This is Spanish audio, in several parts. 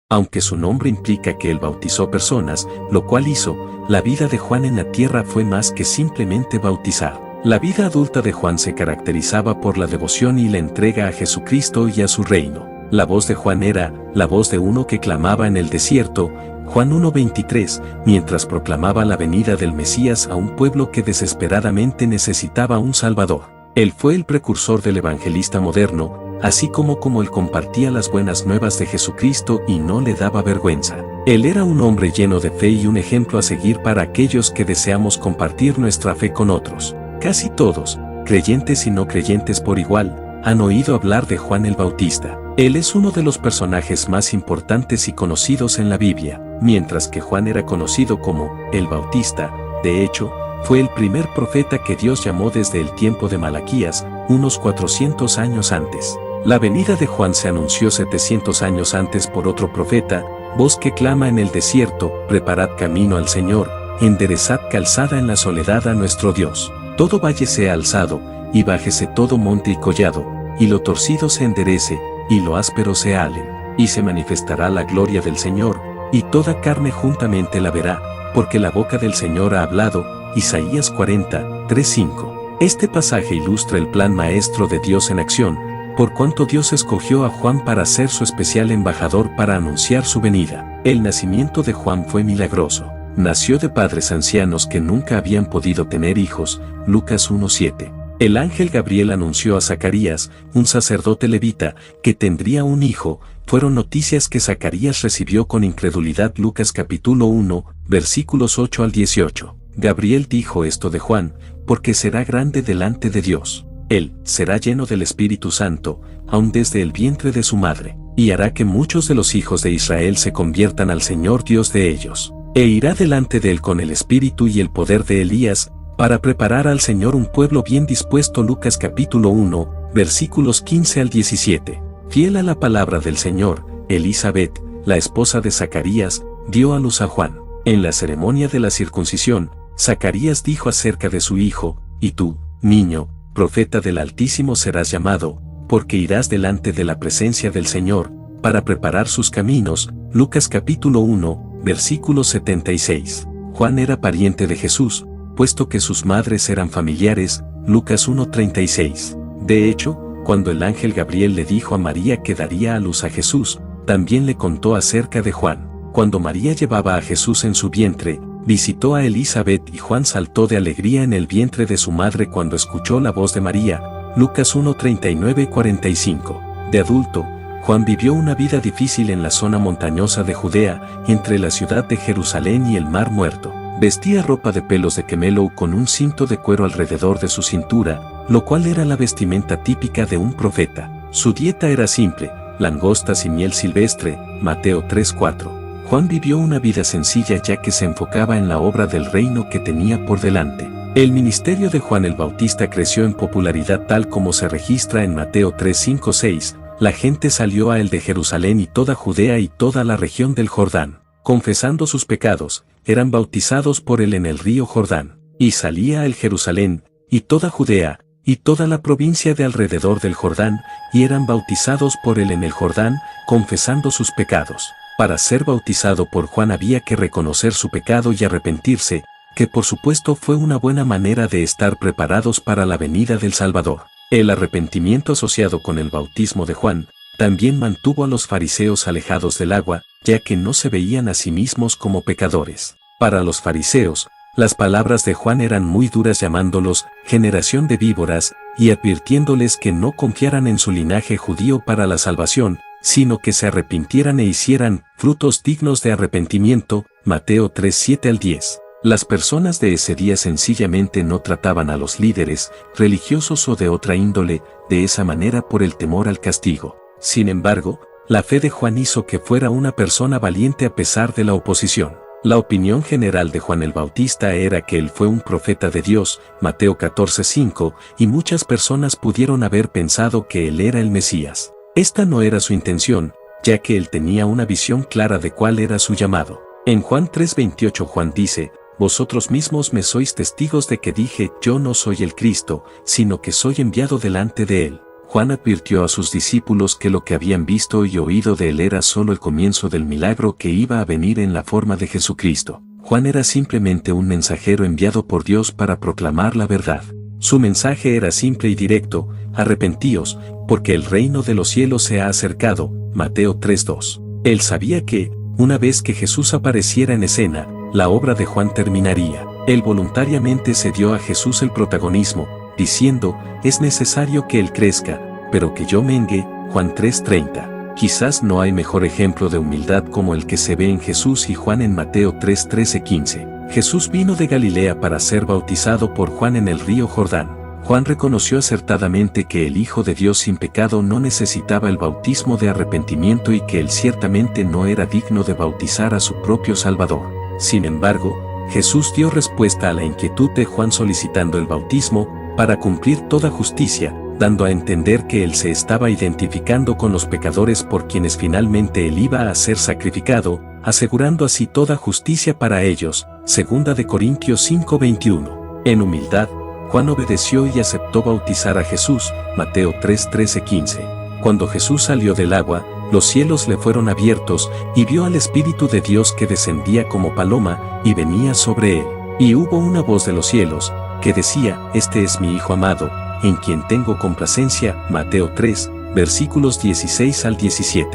Aunque su nombre implica que él bautizó personas, lo cual hizo, la vida de Juan en la tierra fue más que simplemente bautizar. La vida adulta de Juan se caracterizaba por la devoción y la entrega a Jesucristo y a su reino. La voz de Juan era la voz de uno que clamaba en el desierto, Juan 1:23, mientras proclamaba la venida del Mesías a un pueblo que desesperadamente necesitaba un Salvador. Él fue el precursor del evangelista moderno, así como él compartía las buenas nuevas de Jesucristo y no le daba vergüenza. Él era un hombre lleno de fe y un ejemplo a seguir para aquellos que deseamos compartir nuestra fe con otros. Casi todos, creyentes y no creyentes por igual, han oído hablar de Juan el Bautista. Él es uno de los personajes más importantes y conocidos en la Biblia, mientras que Juan era conocido como el Bautista. De hecho, fue el primer profeta que Dios llamó desde el tiempo de Malaquías, unos 400 años antes. La venida de Juan se anunció 700 años antes por otro profeta, voz que clama en el desierto, preparad camino al Señor, enderezad calzada en la soledad a nuestro Dios. Todo valle sea alzado, y bájese todo monte y collado, y lo torcido se enderece, y lo áspero se halen, y se manifestará la gloria del Señor, y toda carne juntamente la verá, porque la boca del Señor ha hablado. Isaías 40, 3-5. Este pasaje ilustra el plan maestro de Dios en acción, por cuanto Dios escogió a Juan para ser su especial embajador para anunciar su venida. El nacimiento de Juan fue milagroso. Nació de padres ancianos que nunca habían podido tener hijos, Lucas 1:7. El ángel Gabriel anunció a Zacarías, un sacerdote levita, que tendría un hijo. Fueron noticias que Zacarías recibió con incredulidad. Lucas capítulo 1, versículos 8 al 18. Gabriel dijo esto de Juan, porque será grande delante de Dios. Él será lleno del Espíritu Santo, aun desde el vientre de su madre, y hará que muchos de los hijos de Israel se conviertan al Señor Dios de ellos. E irá delante de él con el espíritu y el poder de Elías, para preparar al Señor un pueblo bien dispuesto. Lucas capítulo 1, versículos 15 al 17. Fiel a la palabra del Señor, Elizabeth, la esposa de Zacarías, dio a luz a Juan. En la ceremonia de la circuncisión, Zacarías dijo acerca de su hijo, y tú, niño, profeta del Altísimo serás llamado, porque irás delante de la presencia del Señor, para preparar sus caminos. Lucas capítulo 1, versículo 76. Juan era pariente de Jesús, puesto que sus madres eran familiares. Lucas 1:36. De hecho, cuando el ángel Gabriel le dijo a María que daría a luz a Jesús, también le contó acerca de Juan. Cuando María llevaba a Jesús en su vientre, visitó a Elizabeth y Juan saltó de alegría en el vientre de su madre cuando escuchó la voz de María. Lucas 1:39-45. De adulto, Juan vivió una vida difícil en la zona montañosa de Judea, entre la ciudad de Jerusalén y el Mar Muerto. Vestía ropa de pelos de camelo con un cinto de cuero alrededor de su cintura, lo cual era la vestimenta típica de un profeta. Su dieta era simple, langostas y miel silvestre. Mateo 3:4. Juan vivió una vida sencilla ya que se enfocaba en la obra del reino que tenía por delante. El ministerio de Juan el Bautista creció en popularidad tal como se registra en Mateo 3:5-6. La gente salió a él de Jerusalén y toda Judea y toda la región del Jordán, confesando sus pecados, eran bautizados por él en el río Jordán, y salía a él Jerusalén, y toda Judea, y toda la provincia de alrededor del Jordán, y eran bautizados por él en el Jordán, confesando sus pecados. Para ser bautizado por Juan había que reconocer su pecado y arrepentirse, que por supuesto fue una buena manera de estar preparados para la venida del Salvador. El arrepentimiento asociado con el bautismo de Juan también mantuvo a los fariseos alejados del agua, ya que no se veían a sí mismos como pecadores. Para los fariseos, las palabras de Juan eran muy duras llamándolos generación de víboras y advirtiéndoles que no confiaran en su linaje judío para la salvación, sino que se arrepintieran e hicieran frutos dignos de arrepentimiento. Mateo 3:7-10. Las personas de ese día sencillamente no trataban a los líderes, religiosos o de otra índole, de esa manera por el temor al castigo. Sin embargo, la fe de Juan hizo que fuera una persona valiente a pesar de la oposición. La opinión general de Juan el Bautista era que él fue un profeta de Dios, Mateo 14:5, y muchas personas pudieron haber pensado que él era el Mesías. Esta no era su intención, ya que él tenía una visión clara de cuál era su llamado. En Juan 3:28 Juan dice, vosotros mismos me sois testigos de que dije, yo no soy el Cristo, sino que soy enviado delante de él. Juan advirtió a sus discípulos que lo que habían visto y oído de él era solo el comienzo del milagro que iba a venir en la forma de Jesucristo. Juan era simplemente un mensajero enviado por Dios para proclamar la verdad. Su mensaje era simple y directo: arrepentíos, porque el reino de los cielos se ha acercado. Mateo 3:2. Él sabía que, una vez que Jesús apareciera en escena, la obra de Juan terminaría. Él voluntariamente cedió a Jesús el protagonismo, diciendo: es necesario que Él crezca, pero que yo mengue. Juan 3:30. Quizás no hay mejor ejemplo de humildad como el que se ve en Jesús y Juan en Mateo 3:13-15. Jesús vino de Galilea para ser bautizado por Juan en el río Jordán. Juan reconoció acertadamente que el Hijo de Dios sin pecado no necesitaba el bautismo de arrepentimiento y que él ciertamente no era digno de bautizar a su propio Salvador. Sin embargo, Jesús dio respuesta a la inquietud de Juan solicitando el bautismo para cumplir toda justicia, dando a entender que él se estaba identificando con los pecadores por quienes finalmente él iba a ser sacrificado, asegurando así toda justicia para ellos. 2 Corintios 5:21. En humildad, Juan obedeció y aceptó bautizar a Jesús. Mateo 3:13-15. Cuando Jesús salió del agua, los cielos le fueron abiertos y vio al Espíritu de Dios que descendía como paloma y venía sobre él. Y hubo una voz de los cielos que decía: este es mi Hijo amado, en quien tengo complacencia. Mateo 3, versículos 16-17.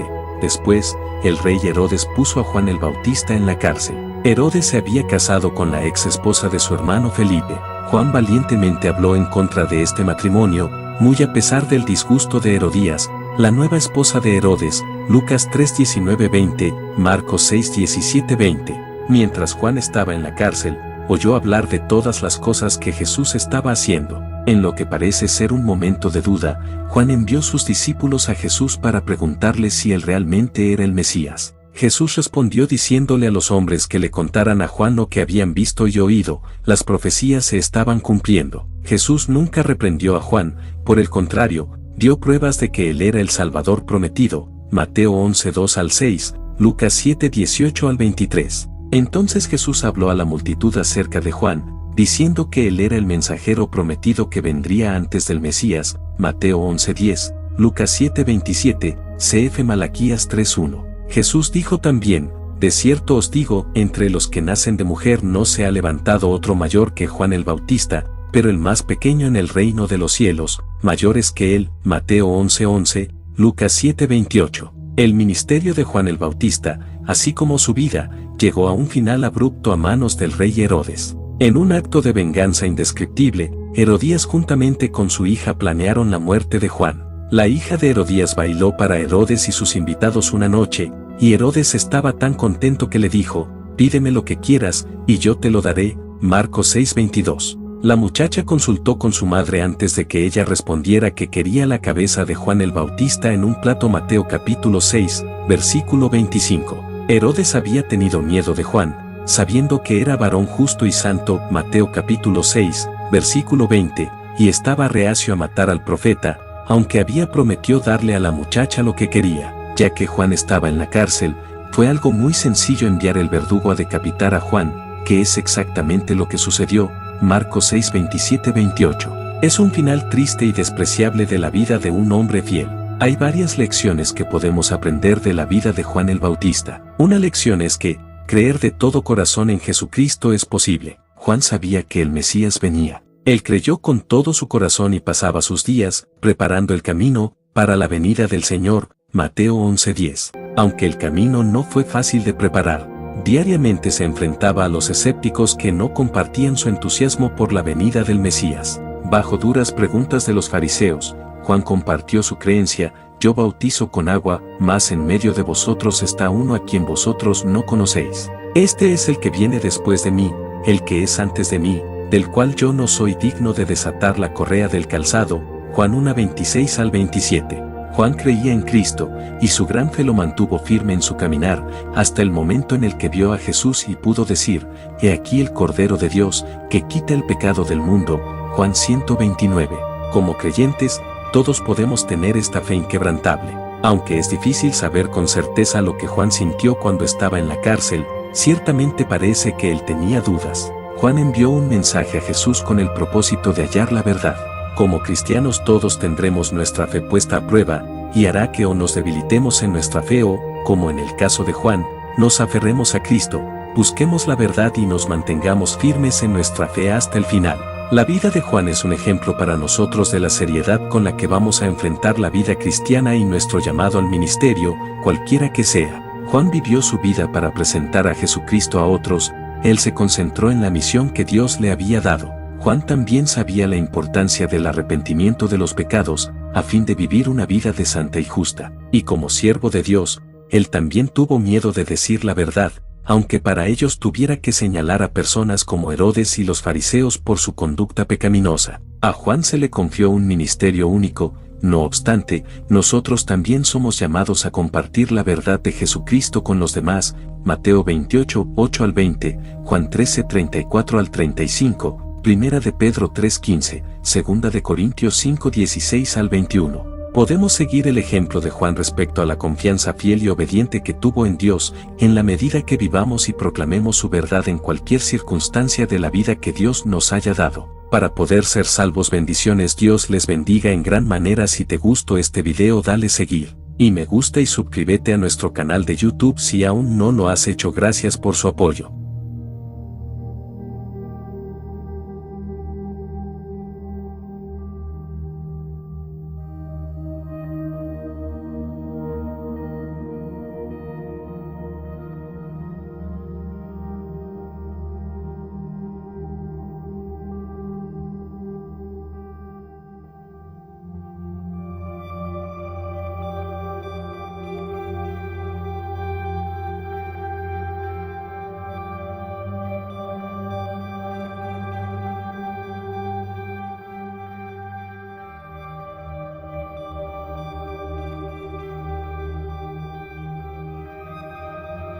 Después, el rey Herodes puso a Juan el Bautista en la cárcel. Herodes se había casado con la ex esposa de su hermano Felipe. Juan valientemente habló en contra de este matrimonio, muy a pesar del disgusto de Herodías, la nueva esposa de Herodes. Lucas 3:19-20, Marcos 6:17-20. Mientras Juan estaba en la cárcel, oyó hablar de todas las cosas que Jesús estaba haciendo. En lo que parece ser un momento de duda, Juan envió sus discípulos a Jesús para preguntarle si él realmente era el Mesías. Jesús respondió diciéndole a los hombres que le contaran a Juan lo que habían visto y oído. Las profecías se estaban cumpliendo. Jesús nunca reprendió a Juan, por el contrario, dio pruebas de que él era el Salvador prometido. Mateo 11:2-6, Lucas 7:18-23. Entonces Jesús habló a la multitud acerca de Juan, diciendo que él era el mensajero prometido que vendría antes del Mesías. Mateo 11:10, Lucas 7:27, cf. Malaquías 3:1. Jesús dijo también: de cierto os digo, entre los que nacen de mujer no se ha levantado otro mayor que Juan el Bautista, pero el más pequeño en el reino de los cielos, mayor es que él. Mateo 11:11, Lucas 7:28. El ministerio de Juan el Bautista, así como su vida, llegó a un final abrupto a manos del rey Herodes. En un acto de venganza indescriptible, Herodías juntamente con su hija planearon la muerte de Juan. La hija de Herodías bailó para Herodes y sus invitados una noche, y Herodes estaba tan contento que le dijo: pídeme lo que quieras, y yo te lo daré. Marcos 6:22. La muchacha consultó con su madre antes de que ella respondiera que quería la cabeza de Juan el Bautista en un plato. Mateo capítulo 6, versículo 25. Herodes había tenido miedo de Juan, sabiendo que era varón justo y santo. Mateo capítulo 6, versículo 20, y estaba reacio a matar al profeta, aunque había prometido darle a la muchacha lo que quería. Ya que Juan estaba en la cárcel, fue algo muy sencillo enviar el verdugo a decapitar a Juan, que es exactamente lo que sucedió. Marcos 6, 27-28. Es un final triste y despreciable de la vida de un hombre fiel. Hay varias lecciones que podemos aprender de la vida de Juan el Bautista. Una lección es que, creer de todo corazón en Jesucristo es posible. Juan sabía que el Mesías venía. Él creyó con todo su corazón y pasaba sus días, preparando el camino, para la venida del Señor. Mateo 11:10. Aunque el camino no fue fácil de preparar, diariamente se enfrentaba a los escépticos que no compartían su entusiasmo por la venida del Mesías. Bajo duras preguntas de los fariseos, Juan compartió su creencia: yo bautizo con agua, mas en medio de vosotros está uno a quien vosotros no conocéis. Este es el que viene después de mí, el que es antes de mí, del cual yo no soy digno de desatar la correa del calzado. Juan 1:26-27. Juan creía en Cristo, y su gran fe lo mantuvo firme en su caminar, hasta el momento en el que vio a Jesús y pudo decir: he aquí el Cordero de Dios, que quita el pecado del mundo. Juan 129. Como creyentes, todos podemos tener esta fe inquebrantable. Aunque es difícil saber con certeza lo que Juan sintió cuando estaba en la cárcel, ciertamente parece que él tenía dudas. Juan envió un mensaje a Jesús con el propósito de hallar la verdad. Como cristianos todos tendremos nuestra fe puesta a prueba, y hará que o nos debilitemos en nuestra fe o, como en el caso de Juan, nos aferremos a Cristo, busquemos la verdad y nos mantengamos firmes en nuestra fe hasta el final. La vida de Juan es un ejemplo para nosotros de la seriedad con la que vamos a enfrentar la vida cristiana y nuestro llamado al ministerio, cualquiera que sea. Juan vivió su vida para presentar a Jesucristo a otros, él se concentró en la misión que Dios le había dado. Juan también sabía la importancia del arrepentimiento de los pecados, a fin de vivir una vida de santa y justa. Y como siervo de Dios, él también tuvo miedo de decir la verdad, aunque para ellos tuviera que señalar a personas como Herodes y los fariseos por su conducta pecaminosa. A Juan se le confió un ministerio único, no obstante, nosotros también somos llamados a compartir la verdad de Jesucristo con los demás, Mateo 28, 8 al 20, Juan 13, 34 al 35, Primera de Pedro 3, 15, Segunda de Corintios 5, 16 al 21. Podemos seguir el ejemplo de Juan respecto a la confianza fiel y obediente que tuvo en Dios, en la medida que vivamos y proclamemos su verdad en cualquier circunstancia de la vida que Dios nos haya dado. Para poder ser salvos, bendiciones, Dios les bendiga en gran manera. Si te gustó este video, dale seguir, y me gusta y suscríbete a nuestro canal de YouTube si aún no lo has hecho. Gracias por su apoyo.